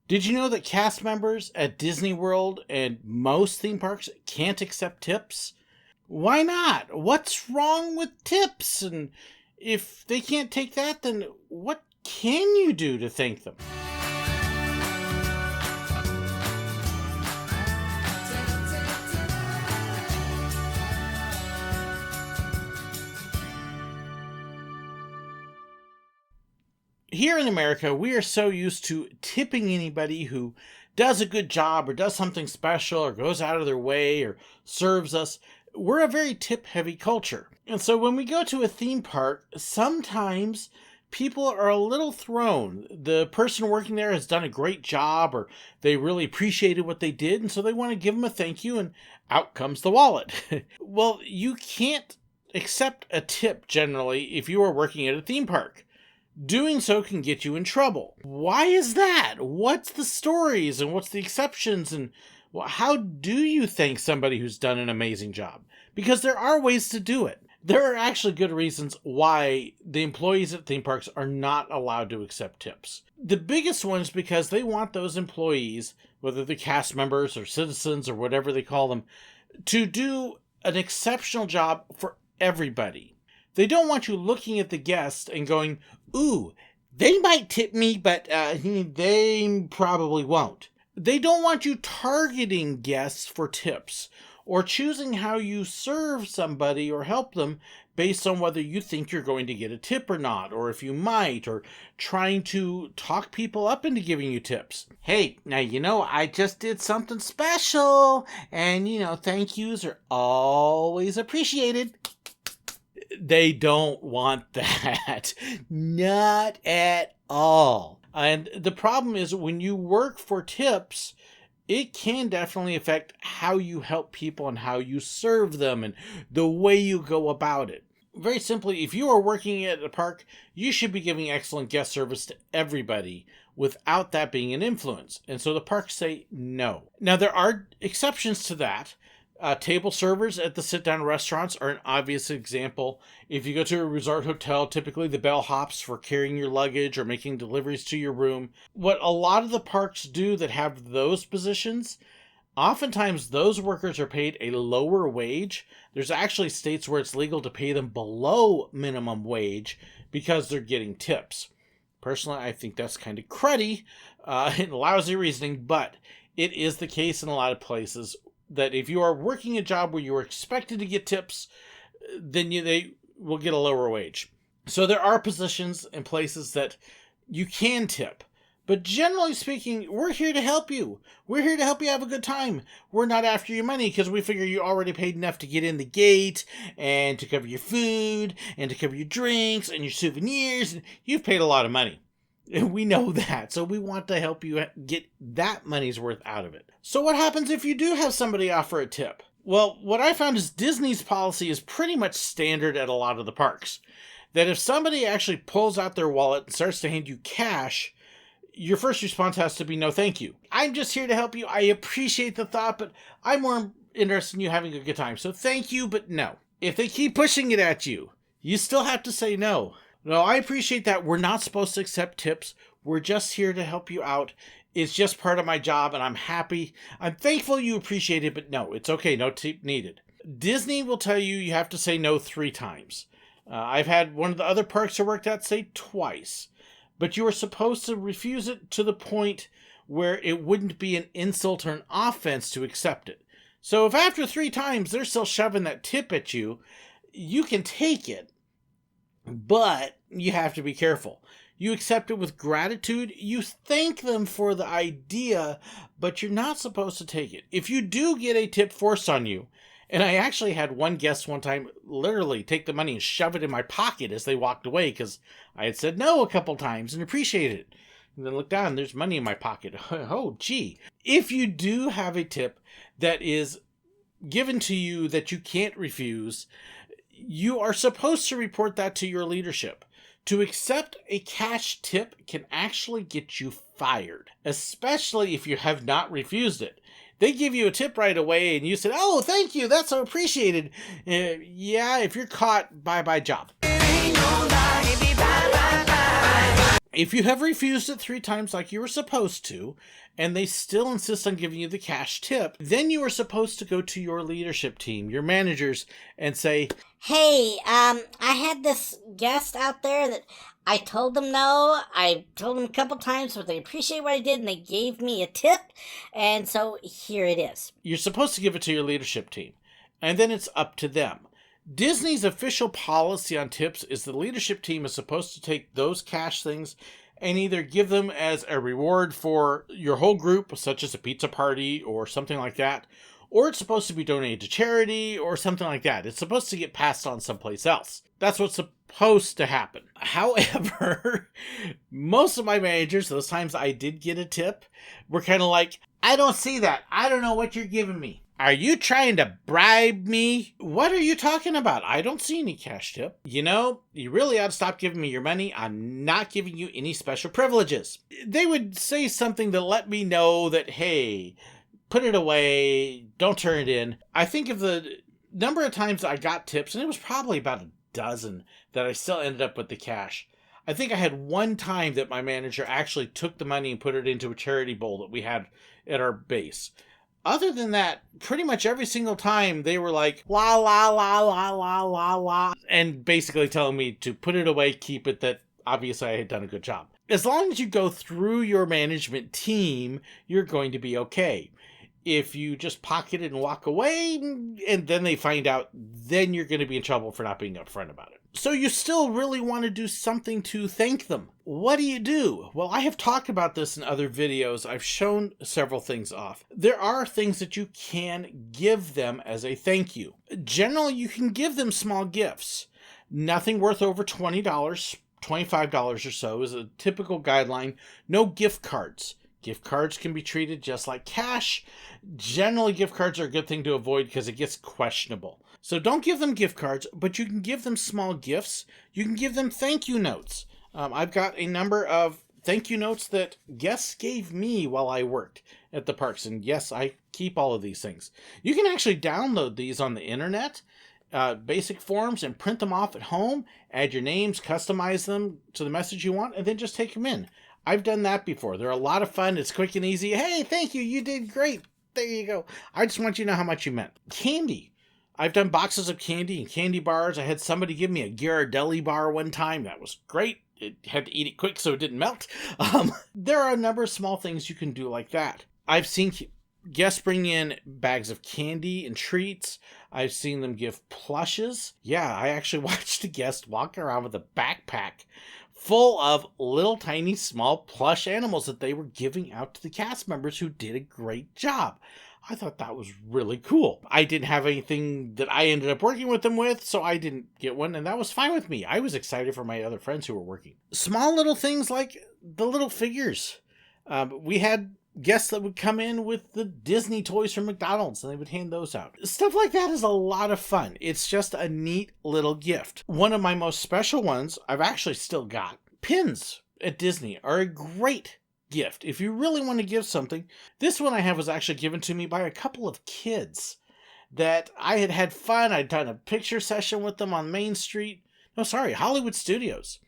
Did you know that cast members at Disney World and most theme parks can't accept tips? Why not? What's wrong with tips? And if they can't take that, then what can you do to thank them? Here in America, we are so used to tipping anybody who does a good job or does something special or goes out of their way or serves us. We're a very tip-heavy culture. And so when we go to a theme park, sometimes people are a little thrown. The person working there has done a great job or they really appreciated what they did, and so they want to give them a thank you, and out comes the wallet. Well, you can't accept a tip generally if you are working at a theme park. Doing so can get you in trouble. Why is that? What's the stories and what's the exceptions, and how do you thank somebody who's done an amazing job? Because there are ways to do it. There are actually good reasons why the employees at theme parks are not allowed to accept tips. The biggest one is because they want those employees, whether they're cast members or citizens or whatever they call them, to do an exceptional job for everybody. They don't want you looking at the guest and going, ooh, they might tip me, but they probably won't. They don't want you targeting guests for tips or choosing how you serve somebody or help them based on whether you think you're going to get a tip or not, or if you might, or trying to talk people up into giving you tips. Hey, now, I just did something special, and, thank yous are always appreciated. They don't want that. Not at all. And the problem is when you work for tips, it can definitely affect how you help people and how you serve them and the way you go about it. Very simply, if you are working at a park, you should be giving excellent guest service to everybody without that being an influence. And so the parks say no. Now, there are exceptions to that. Table servers at the sit-down restaurants are an obvious example. If you go to a resort hotel, typically the bellhops for carrying your luggage or making deliveries to your room. What a lot of the parks do that have those positions, oftentimes those workers are paid a lower wage. There's actually states where it's legal to pay them below minimum wage because they're getting tips. Personally, I think that's kind of cruddy and lousy reasoning, but it is the case in a lot of places that if you are working a job where you are expected to get tips, then they will get a lower wage. So there are positions and places that you can tip. But generally speaking, we're here to help you. We're here to help you have a good time. We're not after your money because we figure you already paid enough to get in the gate and to cover your food and to cover your drinks and your souvenirs. And you've paid a lot of money. We know that, so we want to help you get that money's worth out of it. So what happens if you do have somebody offer a tip? Well, what I found is Disney's policy is pretty much standard at a lot of the parks. That if somebody actually pulls out their wallet and starts to hand you cash, your first response has to be no thank you. I'm just here to help you. I appreciate the thought, but I'm more interested in you having a good time. So thank you, but no. If they keep pushing it at you, you still have to say no. No, I appreciate that. We're not supposed to accept tips. We're just here to help you out. It's just part of my job, and I'm happy. I'm thankful you appreciate it, but no, it's okay. No tip needed. Disney will tell you have to say no 3 times. I've had one of the other parks I worked at say twice. But you are supposed to refuse it to the point where it wouldn't be an insult or an offense to accept it. So if after 3 times they're still shoving that tip at you, you can take it. But you have to be careful. You accept it with gratitude. You thank them for the idea, but you're not supposed to take it. If you do get a tip forced on you, and I actually had one guest one time literally take the money and shove it in my pocket as they walked away because I had said no a couple times and appreciated it. And then look down, there's money in my pocket. Oh, gee. If you do have a tip that is given to you that you can't refuse, you are supposed to report that to your leadership. To accept a cash tip can actually get you fired, especially if you have not refused it. They give you a tip right away and you said, oh, thank you, that's so appreciated. Yeah, if you're caught, bye-bye job. If you have refused it 3 times like you were supposed to, and they still insist on giving you the cash tip, then you are supposed to go to your leadership team, your managers, and say, Hey, I had this guest out there that I told them no. I told them a couple times, but they appreciate what I did and they gave me a tip. And so here it is. you're supposed to give it to your leadership team, and then it's up to them. Disney's official policy on tips is the leadership team is supposed to take those cash things and either give them as a reward for your whole group, such as a pizza party or something like that, or it's supposed to be donated to charity or something like that. It's supposed to get passed on someplace else. That's what's supposed to happen. However, most of my managers, those times I did get a tip, were kind of like, I don't see that. I don't know what you're giving me. Are you trying to bribe me? What are you talking about? I don't see any cash tip. You know, you really ought to stop giving me your money. I'm not giving you any special privileges. They would say something to let me know that, hey, put it away, don't turn it in. I think of the number of times I got tips, and it was probably about a dozen, that I still ended up with the cash. I think I had one time that my manager actually took the money and put it into a charity bowl that we had at our base. Other than that, pretty much every single time they were like, la, la, la, la, la, la, la, and basically telling me to put it away, keep it, that obviously I had done a good job. As long as you go through your management team, you're going to be okay. If you just pocket it and walk away, and then they find out, then you're going to be in trouble for not being upfront about it. So you still really want to do something to thank them. What do? Well, I have talked about this in other videos. I've shown several things off. There are things that you can give them as a thank you. Generally, you can give them small gifts. Nothing worth over $20, $25 or so is a typical guideline. No gift cards. Gift cards can be treated just like cash. Generally, gift cards are a good thing to avoid because it gets questionable. So don't give them gift cards, but you can give them small gifts. You can give them thank you notes. I've got a number of thank you notes that guests gave me while I worked at the parks. And yes, I keep all of these things. You can actually download these on the internet, basic forms, and print them off at home. Add your names, customize them to the message you want, and then just take them in. I've done that before. They're a lot of fun. It's quick and easy. Hey, thank you. You did great. There you go. I just want you to know how much you meant. Candy. I've done boxes of candy and candy bars. I had somebody give me a Ghirardelli bar one time. That was great. It had to eat it quick so it didn't melt. There are a number of small things you can do like that. I've seen guests bring in bags of candy and treats. I've seen them give plushes. Yeah, I actually watched a guest walk around with a backpack full of little tiny small plush animals that they were giving out to the cast members who did a great job. I thought that was really cool. I didn't have anything that I ended up working with them with, so I didn't get one, and that was fine with me. I was excited for my other friends who were working. Small little things like the little figures. We had guests that would come in with the Disney toys from McDonald's, and they would hand those out. Stuff like that is a lot of fun. It's just a neat little gift. One of my most special ones I've actually still got. Pins at Disney are a great gift. If you really want to give something, this one I have was actually given to me by a couple of kids that I had had fun. I'd done a picture session with them on Main Street. No, sorry, Hollywood Studios.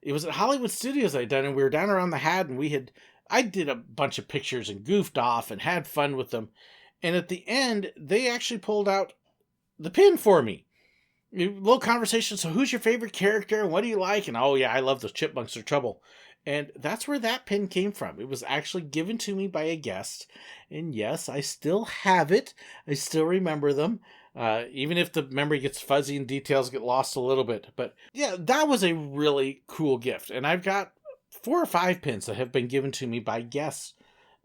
It was at Hollywood Studios I'd done, and we were down around the hat, and I did a bunch of pictures and goofed off and had fun with them. And at the end, they actually pulled out the pin for me. A little conversation. So who's your favorite character? And what do you like? And oh yeah, I love the Chipmunks Are Trouble. And that's where that pin came from. It was actually given to me by a guest. And yes, I still have it. I still remember them. Even if the memory gets fuzzy and details get lost a little bit. But yeah, that was a really cool gift. And I've got 4 or 5 pins that have been given to me by guests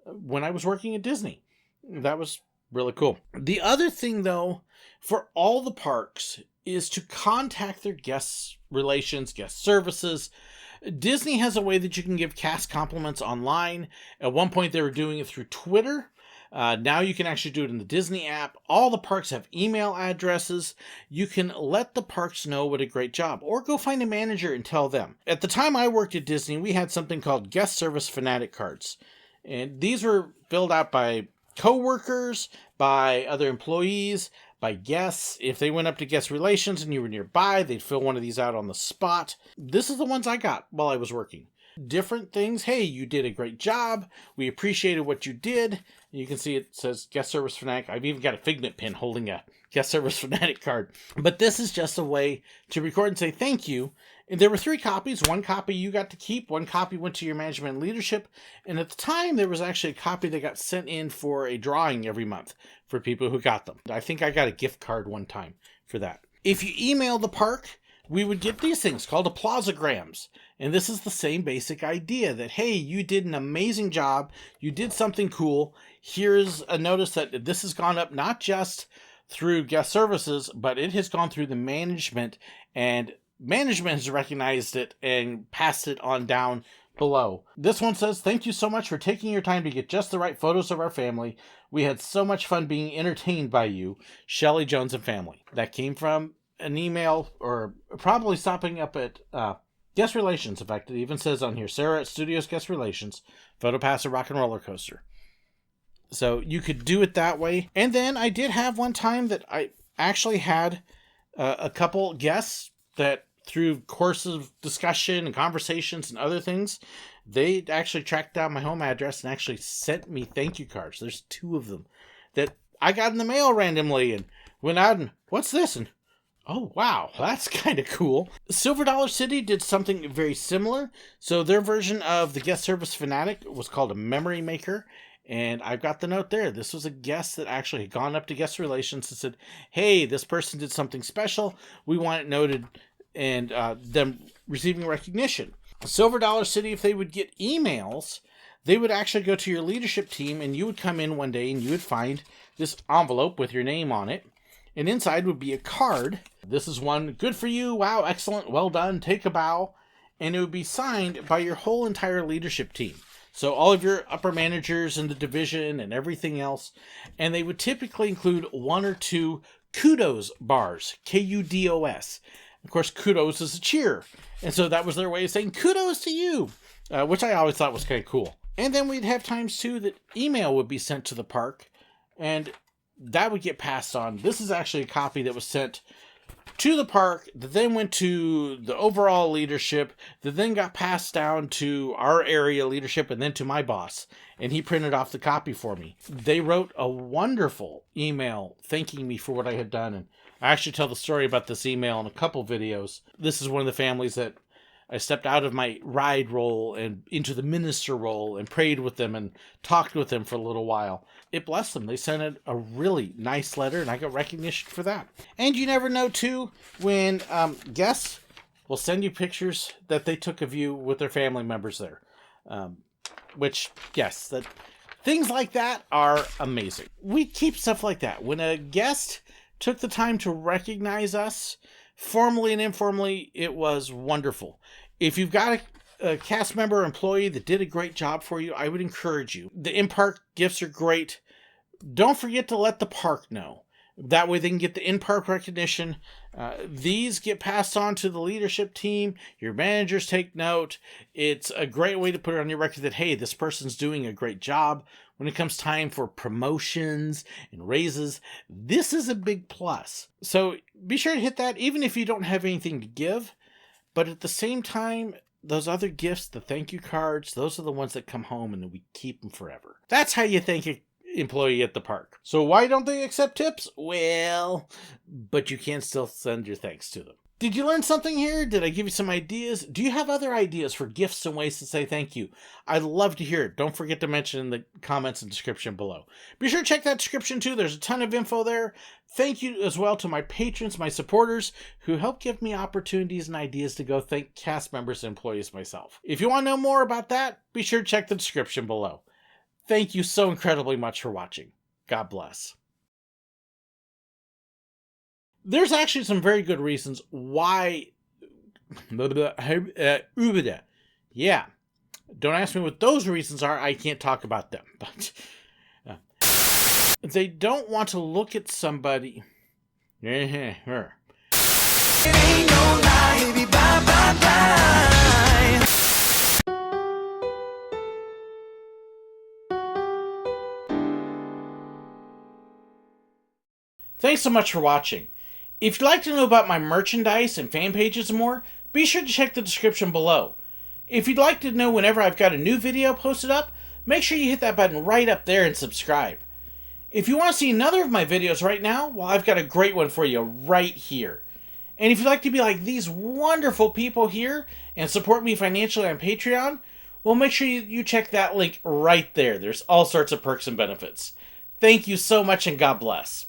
when I was working at Disney. That was really cool. The other thing, though, for all the parks is to contact their guest relations, guest services. Disney has a way that you can give cast compliments online. At one point, they were doing it through Twitter. Now you can actually do it in the Disney app. All the parks have email addresses. You can let the parks know what a great job, or go find a manager and tell them. At the time I worked at Disney, we had something called guest service fanatic cards. And these were filled out by coworkers, by other employees, by guests. If they went up to guest relations and you were nearby, they'd fill one of these out on the spot. This is the ones I got while I was working. different things. Hey, you did a great job. We appreciated what you did. You can see it says Guest Service Fanatic. I've even got a Figment pin holding a Guest Service Fanatic card. But this is just a way to record and say thank you. And there were 3 copies. 1 copy you got to keep. 1 copy went to your management and leadership. And at the time, there was actually a copy that got sent in for a drawing every month for people who got them. I think I got a gift card one time for that. If you email the park, we would get these things called applausagrams. And this is the same basic idea that, hey, you did an amazing job. You did something cool. Here's a notice that this has gone up not just through guest services, but it has gone through the management, and management has recognized it and passed it on down below. This one says, thank you so much for taking your time to get just the right photos of our family. We had so much fun being entertained by you, Shelley Jones and family. That came from an email, or probably stopping up at Guest Relations. In fact, it even says on here, Sarah at Studios Guest Relations, photo pass a rock and roller coaster. So you could do it that way. And then I did have one time that I actually had a couple guests that through course of discussion and conversations and other things, they actually tracked down my home address and actually sent me thank you cards. There's 2 of them that I got in the mail randomly and went out and, what's this? And, oh, wow, that's kind of cool. Silver Dollar City did something very similar. So their version of the Guest Service Fanatic was called a Memory Maker. And I've got the note there. This was a guest that actually had gone up to Guest Relations and said, hey, this person did something special. We want it noted, and them receiving recognition. Silver Dollar City, if they would get emails, they would actually go to your leadership team, and you would come in one day and you would find this envelope with your name on it. And inside would be a card. This is one, good for you, wow, excellent, well done, take a bow. And it would be signed by your whole entire leadership team. So all of your upper managers in the division and everything else. And they would typically include 1 or 2 kudos bars, Kudos. Of course, kudos is a cheer. And so that was their way of saying kudos to you, which I always thought was kind of cool. And then we'd have times, too, that email would be sent to the park, and that would get passed on. This is actually a copy that was sent to the park, that then went to the overall leadership, that then got passed down to our area leadership, and then to my boss. And he printed off the copy for me. They wrote a wonderful email thanking me for what I had done, and I actually tell the story about this email in a couple videos. This is one of the families that I stepped out of my ride role and into the minister role and prayed with them and talked with them for a little while. It blessed them. They sent a really nice letter, and I got recognition for that. And you never know, too, when guests will send you pictures that they took of you with their family members there. Which, yes, things like that are amazing. We keep stuff like that. When a guest took the time to recognize us, formally and informally, it was wonderful. If you've got a cast member or employee that did a great job for you, I would encourage you. The in-park gifts are great. Don't forget to let the park know. That way they can get the in-park recognition. These get passed on to the leadership team. Your managers take note. It's a great way to put it on your record that, hey, this person's doing a great job. When it comes time for promotions and raises, this is a big plus. So be sure to hit that, even if you don't have anything to give. But at the same time, those other gifts, the thank you cards, those are the ones that come home and we keep them forever. That's how you thank an employee at the park. So why don't they accept tips? Well, but you can still send your thanks to them. Did you learn something here? Did I give you some ideas? Do you have other ideas for gifts and ways to say thank you? I'd love to hear it. Don't forget to mention in the comments and description below. Be sure to check that description too. There's a ton of info there. Thank you as well to my patrons, my supporters, who help give me opportunities and ideas to go thank cast members and employees myself. If you want to know more about that, be sure to check the description below. Thank you so incredibly much for watching. God bless. There's actually some very good reasons why. Yeah. Don't ask me what those reasons are. I can't talk about them. But they don't want to look at somebody. It ain't no lie, baby, bye, bye, bye. Thanks so much for watching. If you'd like to know about my merchandise and fan pages and more, be sure to check the description below. If you'd like to know whenever I've got a new video posted up, make sure you hit that button right up there and subscribe. If you want to see another of my videos right now, well, I've got a great one for you right here. And if you'd like to be like these wonderful people here and support me financially on Patreon, well, make sure you check that link right there. There's all sorts of perks and benefits. Thank you so much, and God bless.